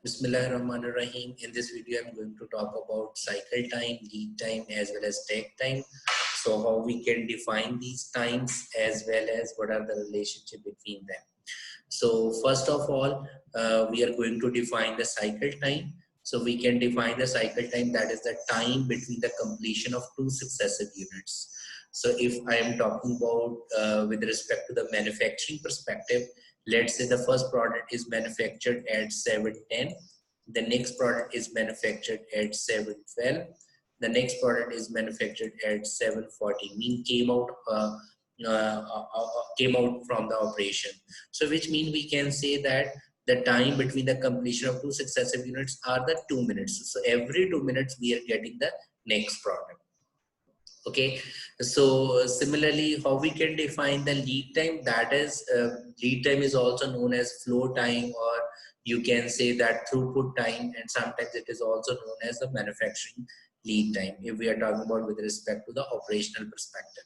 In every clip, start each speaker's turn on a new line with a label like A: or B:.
A: Bismillahirrahmanirrahim. In this video, I'm going to talk about cycle time, lead time, as well as tag time. So how we can define these times as well as what are the relationship between them. So first of all, we are going to define the cycle time. So we can define the cycle time, that is the time between the completion of two successive units. So if I am talking about with respect to the manufacturing perspective, let's say the first product is manufactured at 7:10, the next product is manufactured at 7:12, the next product is manufactured at 7:40, mean came out from the operation. So which mean we can say that the time between the completion of two successive units are the 2 minutes. So every 2 minutes we are getting the next product. Okay, so similarly, how we can define the lead time, that is lead time is also known as flow time, or you can say that throughput time, and sometimes it is also known as the manufacturing lead time if we are talking about with respect to the operational perspective.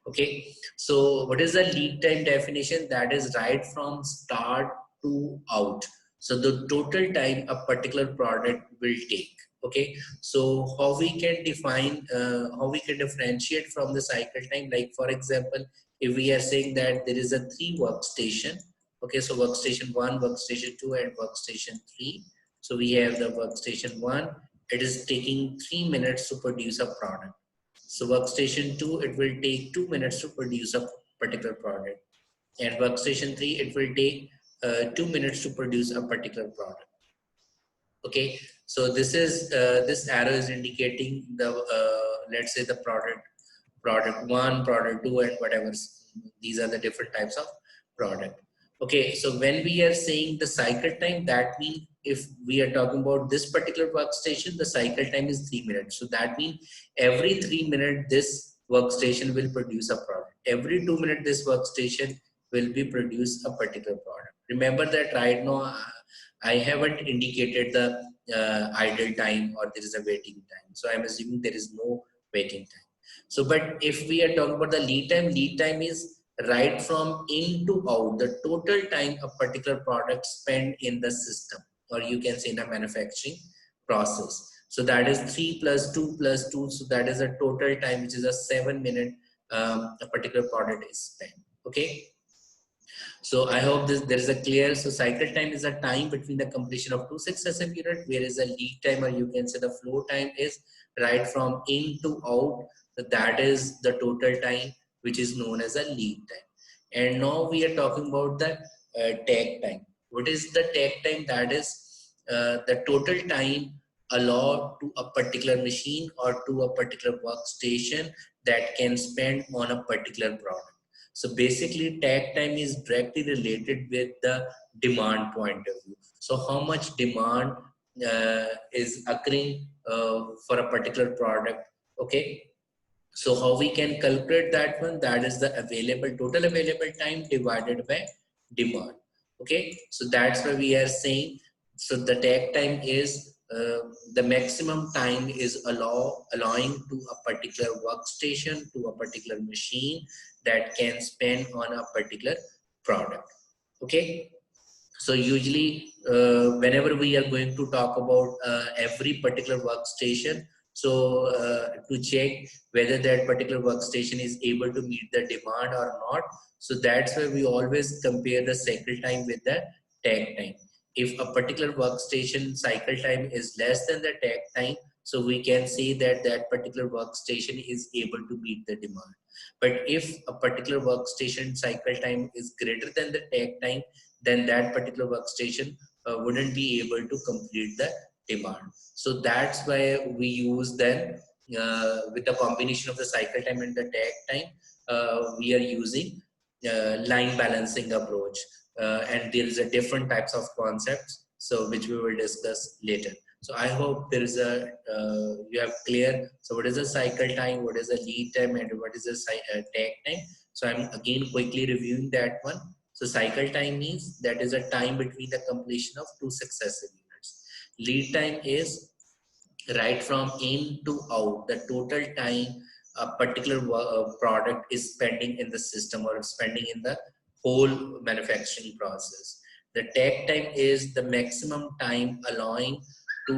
A: Okay, so what is the lead time definition? That is right from start to out. So the total time a particular product will take. Okay, so how we can define, how we can differentiate from the cycle time? Like for example, if we are saying that there is a 3 workstation. Okay, so workstation 1, workstation 2, and workstation 3. So we have the workstation 1. It is taking 3 minutes to produce a product. So workstation 2, it will take 2 minutes to produce a particular product. And workstation 3, it will take 2 minutes to produce a particular product. Okay, so this is this arrow is indicating the let's say the product 1, product 2, and whatever. These are the different types of product. Okay, so when we are saying the cycle time, that means if we are talking about this particular workstation, the cycle time is 3 minutes. So that means every 3 minutes this workstation will produce a product. Every 2 minutes this workstation will be produce a particular product. Remember that right now I haven't indicated the idle time or there is a waiting time. So I'm assuming there is no waiting time. So, but if we are talking about the lead time is right from in to out, the total time a particular product spent in the system, or you can say in a manufacturing process. So that is 3 plus 2 plus 2. So that is a total time, which is a 7 minute a particular product is spent. Okay. So I hope there is a clear. So cycle time is a time between the completion of two successive units, whereas a lead time, or you can say the flow time, is right from in to out. So that is the total time, which is known as a lead time. And now we are talking about the tag time. What is the tag time? That is the total time allowed to a particular machine or to a particular workstation that can spend on a particular product. So basically, tag time is directly related with the demand point of view. So how much demand is occurring for a particular product? Okay. So how we can calculate that one? That is the total available time divided by demand. Okay. So that's why we are saying. So the tag time is the maximum time is allowing to a particular workstation, to a particular machine that can spend on a particular product. Okay, so usually whenever we are going to talk about every particular workstation, so to check whether that particular workstation is able to meet the demand or not, so that's why we always compare the cycle time with the tag time. If a particular workstation cycle time is less than the tag time, so we can say that that particular workstation is able to meet the demand. But if a particular workstation cycle time is greater than the tag time, then that particular workstation wouldn't be able to complete the demand. So that's why we use then with the combination of the cycle time and the tag time, we are using line balancing approach. And there is a different types of concepts, so which we will discuss later. So I hope there is a you have clear. So what is a cycle time, what is a lead time, and what is a tag time? So I'm again quickly reviewing that one. So cycle time means that is a time between the completion of two successive units. Lead time is right from in to out, the total time a particular product is spending in the system or spending in the whole manufacturing process. The tag time is the maximum time allowing to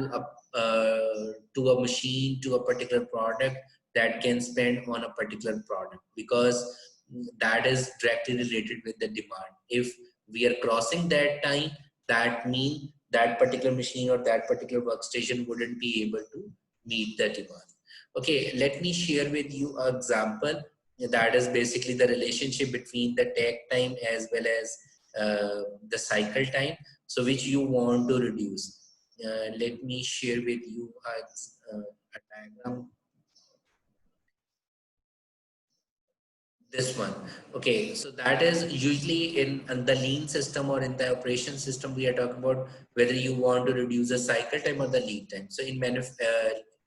A: a machine, to a particular product, that can spend on a particular product, because that is directly related with the demand. If we are crossing that time, that means that particular machine or that particular workstation wouldn't be able to meet the demand. Okay, let me share with you an example that is basically the relationship between the tag time as well as the cycle time, so which you want to reduce. Let me share with you a diagram. This one. Okay, so that is usually in the lean system or in the operation system, we are talking about whether you want to reduce the cycle time or the lead time. So in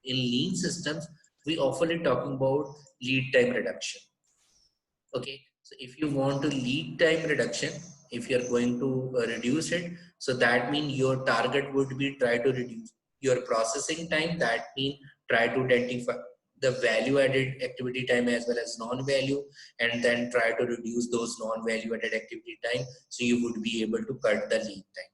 A: lean systems, we often talking about lead time reduction. Okay, so if you want to lead time reduction, if you're going to reduce it, so that means your target would be try to reduce your processing time. That means try to identify the value added activity time as well as non-value, and then try to reduce those non-value added activity time, so you would be able to cut the lead time.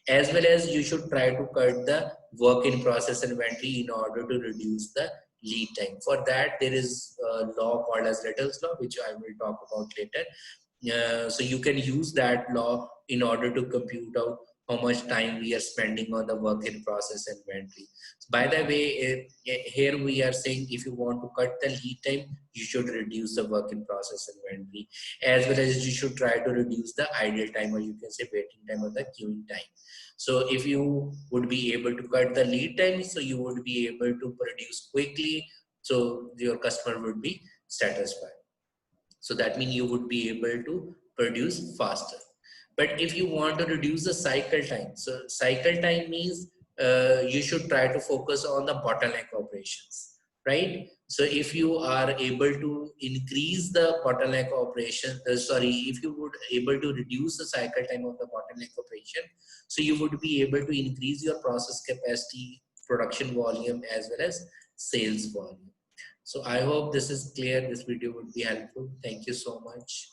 A: As well as you should try to cut the work in process inventory in order to reduce the lead time. For that, there is a law called as Little's law, which I will talk about later. So you can use that law in order to compute out how much time we are spending on the work in process inventory. So by the way, here we are saying if you want to cut the lead time, you should reduce the work in process inventory, as well as you should try to reduce the idle time, or you can say waiting time or the queuing time. So if you would be able to cut the lead time, so you would be able to produce quickly, so your customer would be satisfied. So that means you would be able to produce faster. But if you want to reduce the cycle time, so cycle time means you should try to focus on the bottleneck operations, right? So if you are able to increase the bottleneck operation, if you would able to reduce the cycle time of the bottleneck operation, so you would be able to increase your process capacity, production volume, as well as sales volume. So I hope this is clear. This video would be helpful. Thank you so much.